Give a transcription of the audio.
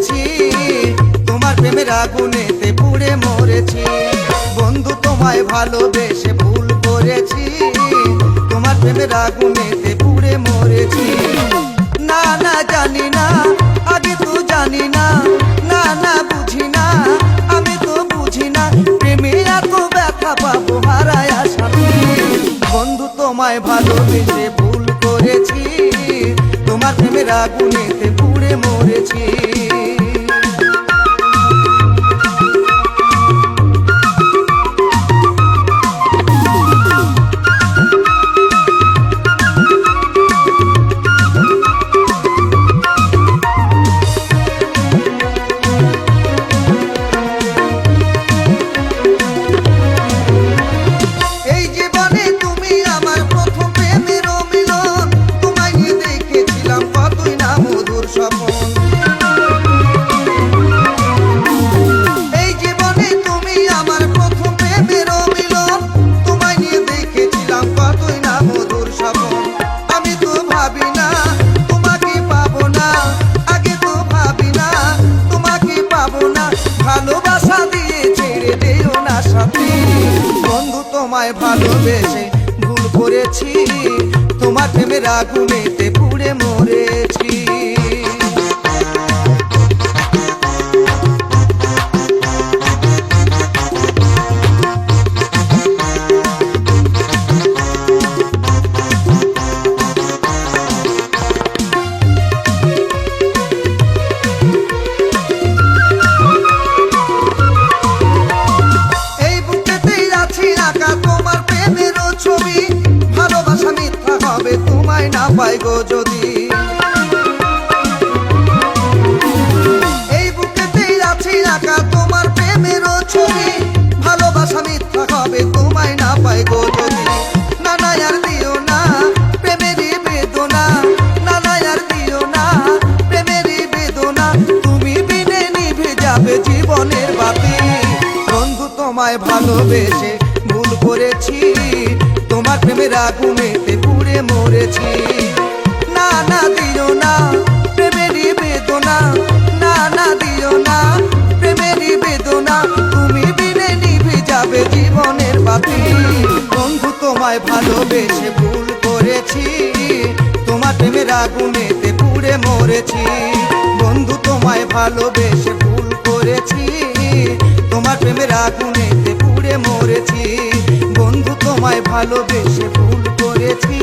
করেছি, তোমার প্রেমের আগুনেতে পুড়ে মরেছি। বন্ধু তোমায় ভালোবেসে ভুল করেছি, তোমার প্রেমের আগুনেতে পুড়ে মরেছি। না না জানি না, আগে তো জানি না, না না বুঝি না, আমি তো বুঝি না, প্রেমে এত ব্যথা পাবো হারায় আসামি। বন্ধু তোমায় ভালোবেসে ভুল করেছি, তোমার প্রেমের আগুনেতে পুড়ে মরেছি। ভালোবাসা দিয়ে ছেড়ে দিও না সাথী। বন্ধু তোমায় ভালোবেসে ভুল করেছি, তোমার প্রেমের আগুনেতে পুড়ে মরেছি। ভালোবাসা মিথ্যা হবে তোমায় না পাই গো যদি, এই বুকেতেই আছি আঁকা তোমার প্রেমেরও ছবি। ভালোবাসা মিথ্যা হবে তোমায় না পাই গো যদি। না না আর দিও না প্রেমেরই বেদনা, না না আর দিও না প্রেমেরই বেদনা, তুমি বিনে নিভে যাবে জীবনের বাতি। বন্ধু তোমায় ভালোবেসে ভুল করেছি, তোমার প্রেমের আগুনেতে পুড়ে মরেছি। না না দিও না প্রেমেরই বেদনা, না না দিও না প্রেমেরই বেদনা, তুমি বিনে নিভে যাবে জীবনের বাতি। বন্ধু তোমায় ভালোবেসে ভুল করেছি, তোমার প্রেমের আগুনেতে পুড়ে মরেছি। বন্ধু তোমায় ভালোবেসে ভুল করেছি, তোমার প্রেমের আগুনেতে পুড়ে মরেছি। বন্ধু তোমায় ভালোবেসে ভুল করেছি,